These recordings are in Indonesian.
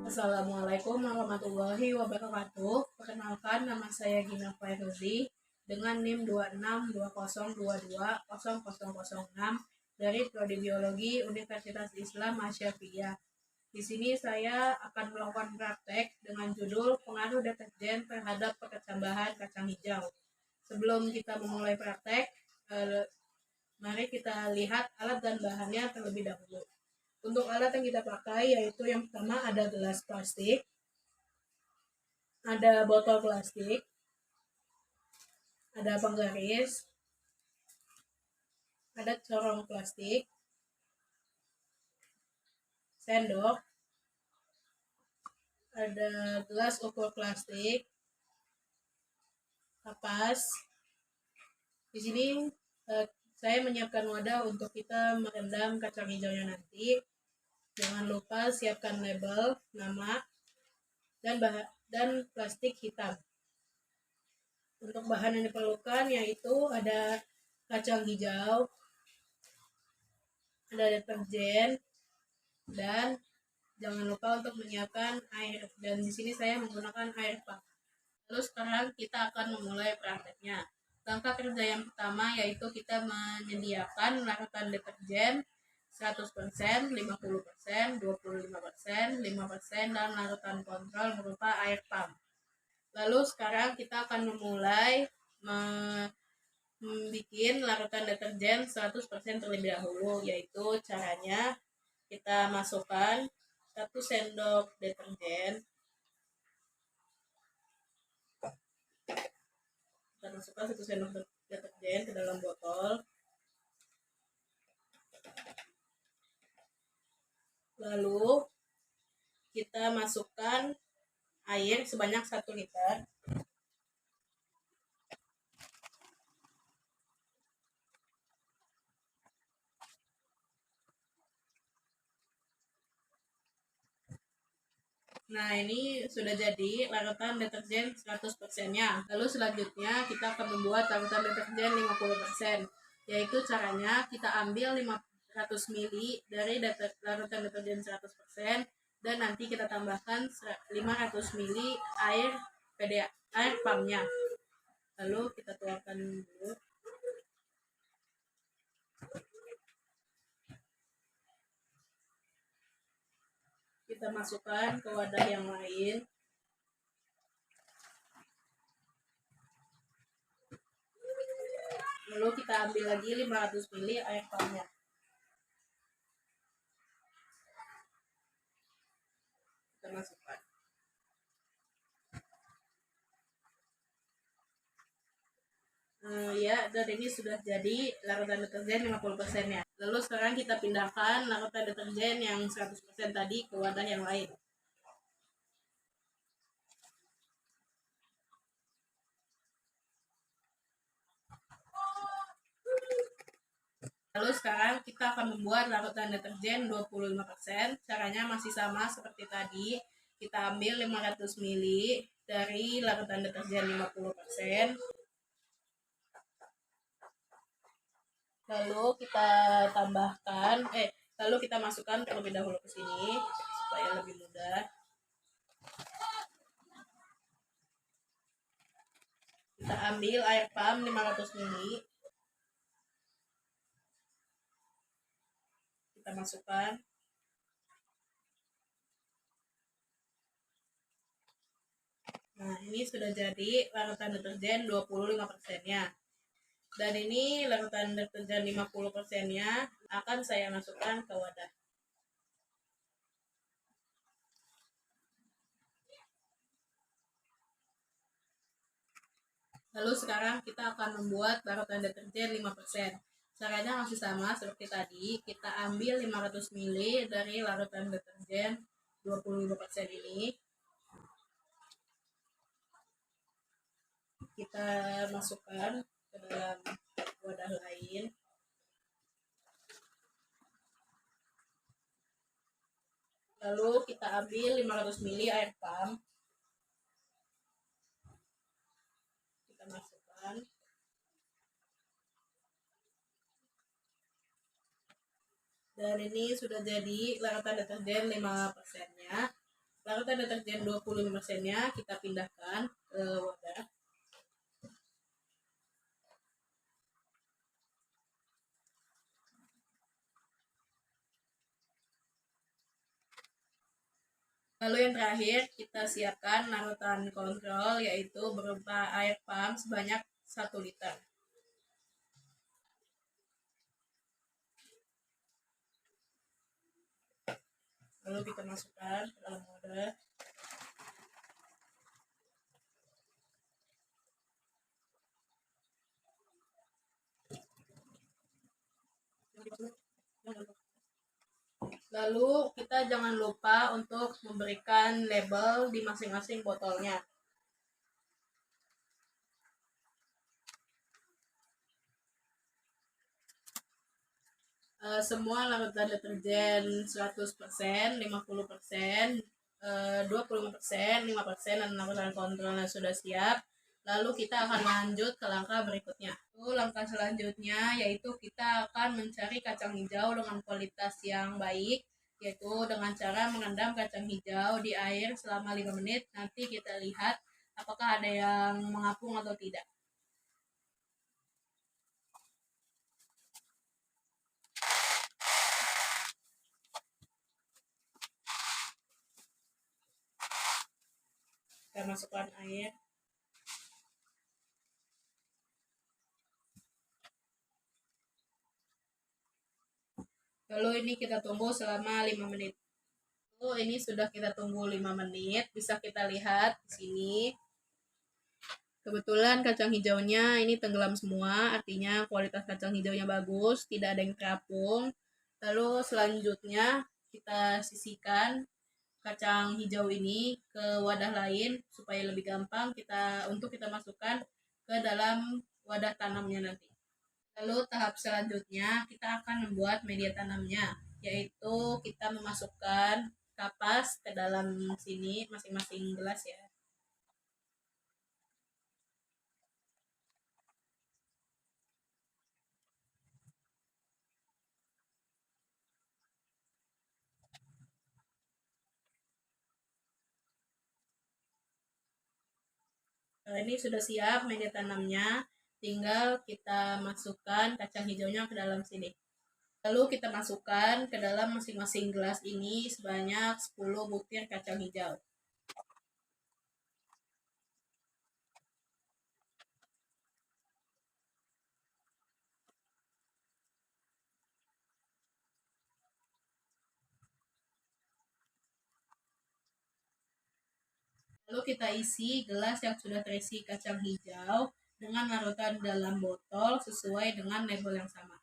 Assalamualaikum warahmatullahi wabarakatuh. Perkenalkan, nama saya Gina Fairuzi dengan NIM 2620220006 dari Prodi Biologi Universitas Islam Asy-Syafi'iyah. Di sini saya akan melakukan praktek dengan judul pengaruh deterjen terhadap perkecambahan kacang hijau. Sebelum kita memulai praktek, mari kita lihat alat dan bahannya terlebih dahulu. Untuk alat yang kita pakai yaitu yang pertama ada gelas plastik, ada botol plastik, ada penggaris, ada corong plastik, sendok, ada gelas ukur plastik, kapas. Di sini saya menyiapkan wadah untuk kita merendam kacang hijaunya nanti. Jangan lupa siapkan label, nama, dan plastik hitam. Untuk bahan yang diperlukan yaitu ada kacang hijau, ada deterjen, dan jangan lupa untuk menyiapkan air. Dan di sini saya menggunakan air pump. Lalu sekarang kita akan memulai prakteknya. Langkah kerja yang pertama yaitu kita menyediakan larutan deterjen 100%, 50%, 25%, 5%, dan larutan kontrol berupa air pump. Lalu sekarang kita akan memulai membuat larutan deterjen 100% terlebih dahulu, yaitu caranya kita masukkan 1 sendok deterjen. Kita masukkan 1 sendok deterjen ke dalam botol. Lalu kita masukkan air sebanyak 1 liter. Nah, ini sudah jadi larutan deterjen 100%-nya. Lalu selanjutnya kita akan membuat larutan deterjen 50%. Yaitu caranya kita ambil 500 ml dari larutan deterjen 100% dan nanti kita tambahkan 500 ml air pumpnya. Lalu kita tuangkan dulu. Kita masukkan ke wadah yang lain. Lalu kita ambil lagi 500 ml air pumpnya. Kita masukkan. Ya, dan ini sudah jadi larutan deterjen 50%-nya. Lalu sekarang kita pindahkan larutan deterjen yang 100% tadi ke wadah yang lain. Lalu sekarang kita akan membuat larutan deterjen 25%. Caranya masih sama seperti tadi. Kita ambil 500 ml dari larutan deterjen 50%. Lalu kita tambahkan, lalu kita masukkan terlebih dahulu ke sini supaya lebih mudah. Kita ambil air pump 500 ml. Kita masukkan. Nah, ini sudah jadi larutan deterjen 25%-nya. Dan ini larutan deterjen 50%-nya akan saya masukkan ke wadah. Lalu sekarang kita akan membuat larutan deterjen 5%. Caranya masih sama seperti tadi. Kita ambil 500 ml dari larutan deterjen 25% ini. Kita masukkan ke dalam wadah lain. Lalu kita ambil 500 ml air pump. Kita masukkan. Dan ini sudah jadi larutan deterjen 5%-nya. Larutan deterjen 25%-nya kita pindahkan ke wadah. Lalu yang terakhir kita siapkan larutan kontrol, yaitu berupa air pump sebanyak 1 liter. Lalu kita masukkan ke dalam wadah. Lalu kita jangan lupa untuk memberikan label di masing-masing botolnya. Semua larutan deterjen 100%, 50%, 25%, 5%, dan larutan kontrolnya sudah siap. Lalu kita akan lanjut ke langkah berikutnya. Langkah selanjutnya yaitu kita akan mencari kacang hijau dengan kualitas yang baik, yaitu dengan cara merendam kacang hijau di air selama 5 menit. Nanti kita lihat apakah ada yang mengapung atau tidak. Kita masukkan air. Lalu ini kita tunggu selama 5 menit. Lalu ini sudah kita tunggu 5 menit. Bisa kita lihat di sini. Kebetulan kacang hijaunya ini tenggelam semua, artinya kualitas kacang hijaunya bagus, tidak ada yang terapung. Lalu selanjutnya kita sisihkan kacang hijau ini ke wadah lain supaya lebih gampang untuk kita masukkan ke dalam wadah tanamnya nanti. Lalu tahap selanjutnya kita akan membuat media tanamnya, yaitu kita memasukkan kapas ke dalam sini masing-masing gelas ya. Ini sudah siap media tanamnya, tinggal kita masukkan kacang hijaunya ke dalam sini. Lalu kita masukkan ke dalam masing-masing gelas ini sebanyak 10 butir kacang hijau. Lalu kita isi gelas yang sudah terisi kacang hijau dengan larutan dalam botol sesuai dengan label yang sama.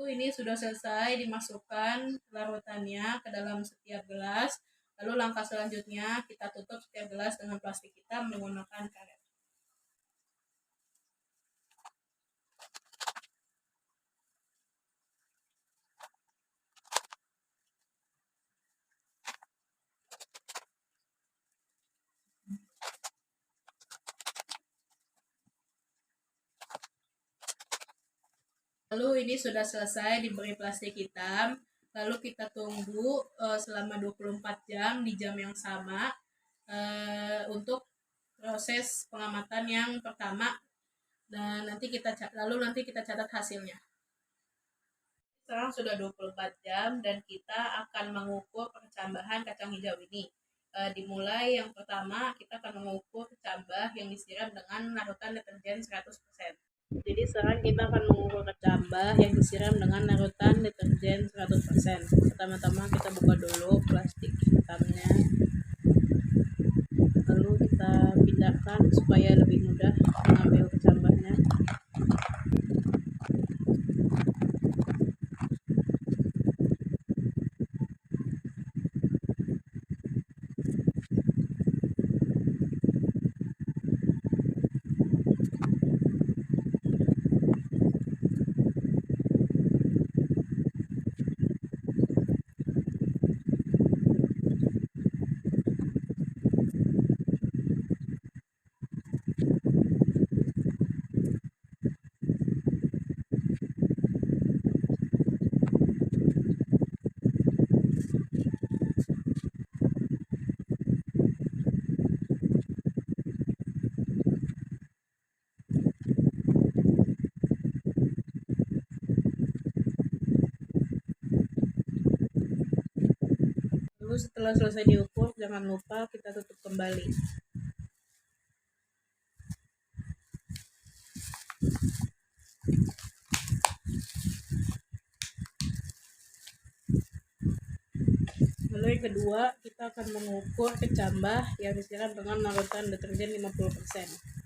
Ini sudah selesai dimasukkan larutannya ke dalam setiap gelas. Lalu langkah selanjutnya kita tutup setiap gelas dengan plastik hitam menggunakan karet. Lalu ini sudah selesai diberi plastik hitam. Lalu kita tunggu selama 24 jam di jam yang sama untuk proses pengamatan yang pertama, dan nanti kita catat hasilnya. Sekarang sudah 24 jam dan kita akan mengukur kecambahan kacang hijau ini. Dimulai yang pertama kita akan mengukur kecambah yang disiram dengan larutan deterjen 100%. Jadi sekarang kita akan mengukur kecambah kecambah yang disiram dengan larutan deterjen 100%. Pertama-tama kita buka dulu plastik hitamnya, lalu kita pindahkan supaya lebih mudah mengambil kecambahnya. Lalu setelah selesai diukur, jangan lupa kita tutup kembali. Lalu yang kedua, kita akan mengukur kecambah yang disiram dengan larutan deterjen 50%.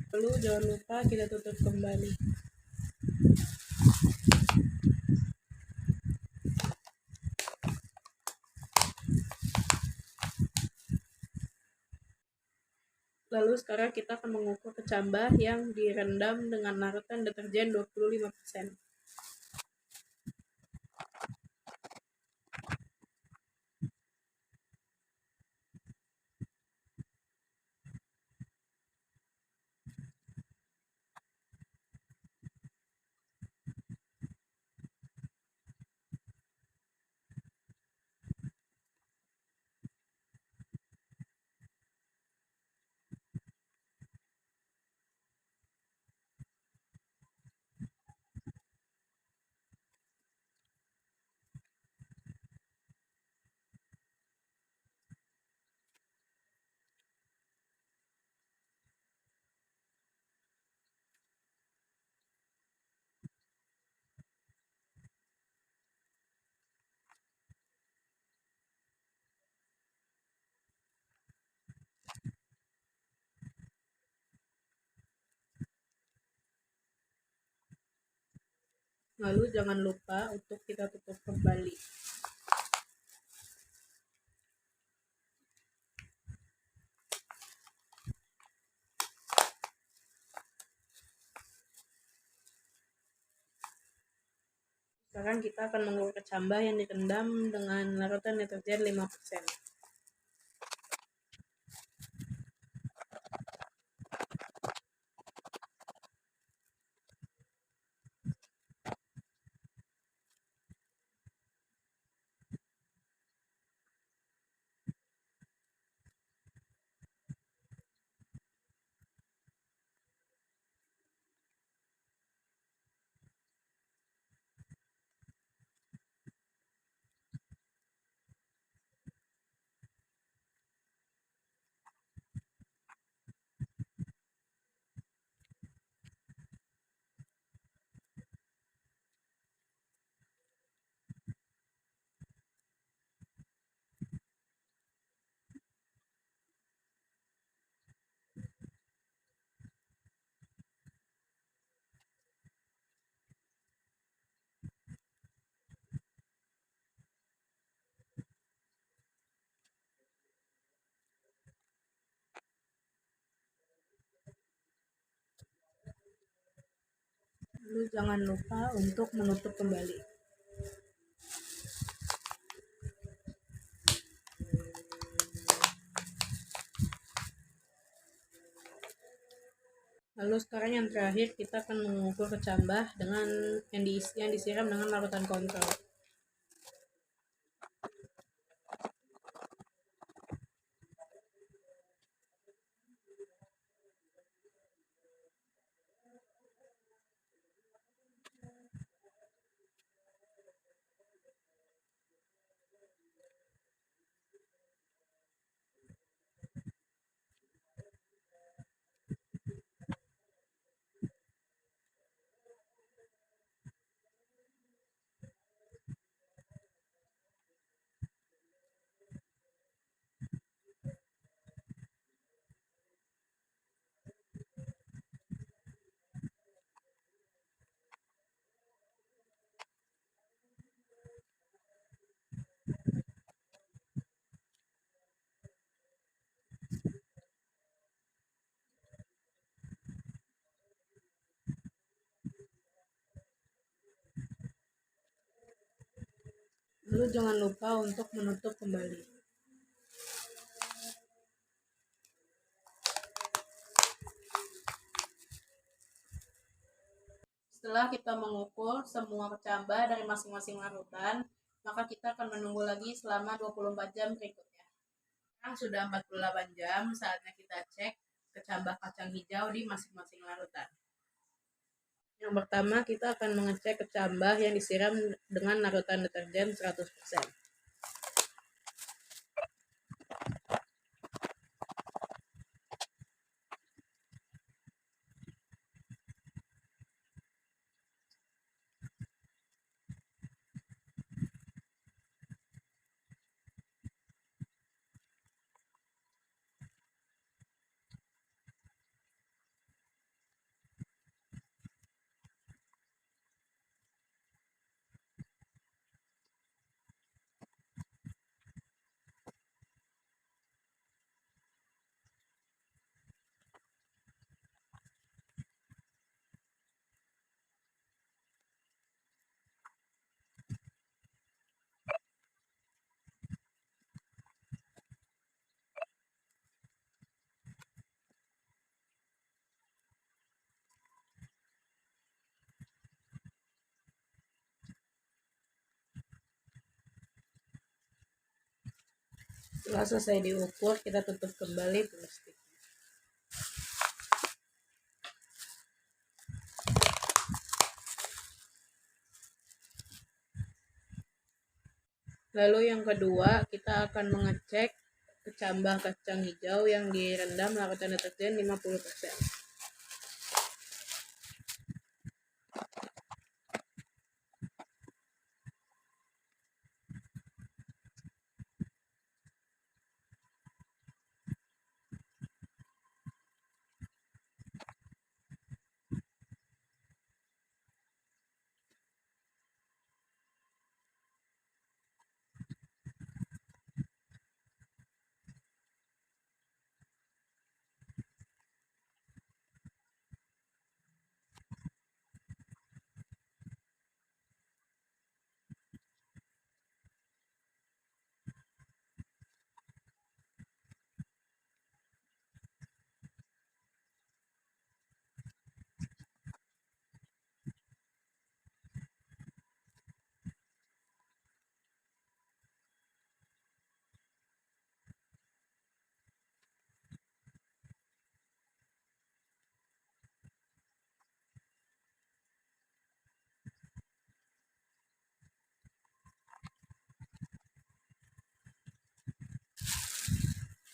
Lalu jangan lupa kita tutup kembali. Lalu sekarang kita akan mengukur kecambah yang direndam dengan larutan deterjen 25%. Lalu jangan lupa untuk kita tutup kembali. Sekarang kita akan mengukur kecambah yang direndam dengan larutan deterjen 5%. Lalu jangan lupa untuk menutup kembali. Lalu sekarang yang terakhir kita akan mengukur kecambah dengan yang disiram dengan larutan kontrol. Lalu jangan lupa untuk menutup kembali. Setelah kita mengukur semua kecambah dari masing-masing larutan, maka kita akan menunggu lagi selama 24 jam berikutnya. Sekarang sudah 48 jam, saatnya kita cek kecambah kacang hijau di masing-masing larutan. Yang pertama, kita akan mengecek kecambah yang disiram dengan larutan deterjen 100%. Setelah selesai diukur, kita tutup kembali plastik. Lalu yang kedua, kita akan mengecek kecambah kacang hijau yang direndam larutan deterjen 50%.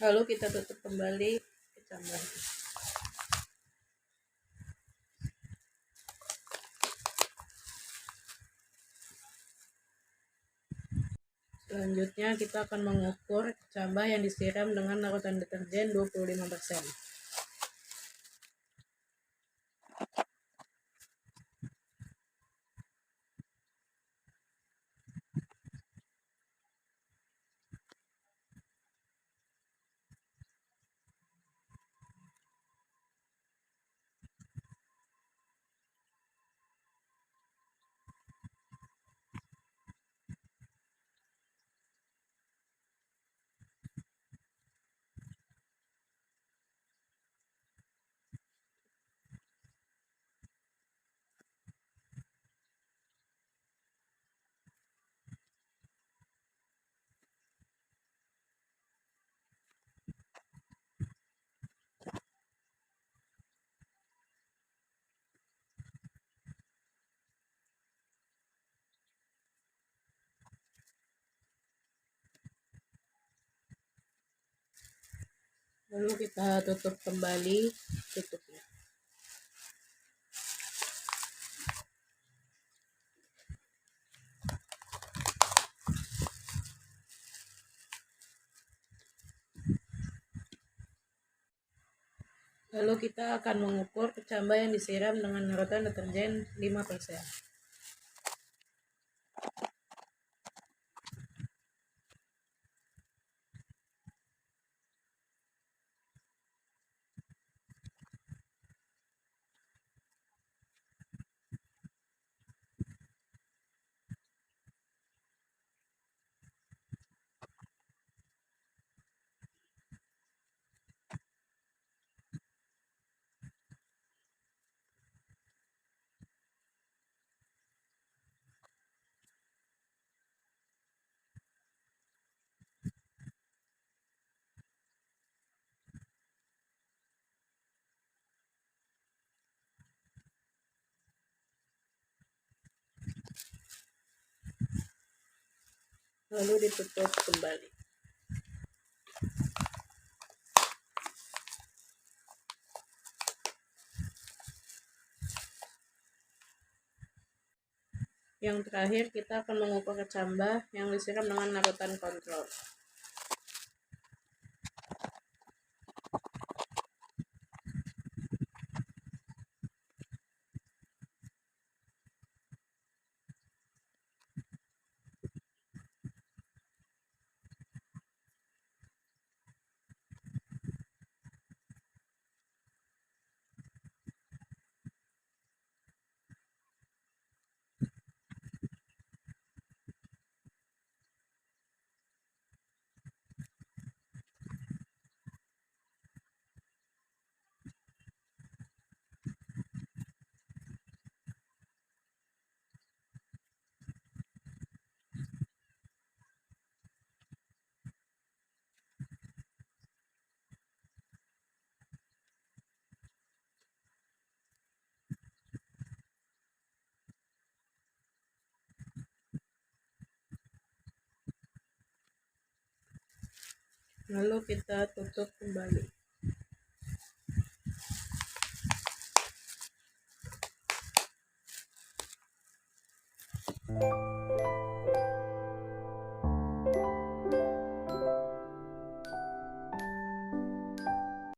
Lalu kita tutup kembali kecambahnya. Selanjutnya kita akan mengukur kecambah yang disiram dengan larutan deterjen 25%. Lalu kita tutup kembali tutupnya. Lalu kita akan mengukur kecambah yang disiram dengan larutan deterjen 5%. Lalu ditutup kembali. Yang terakhir, kita akan mengukur kecambah yang disiram dengan larutan kontrol. Lalu kita tutup kembali.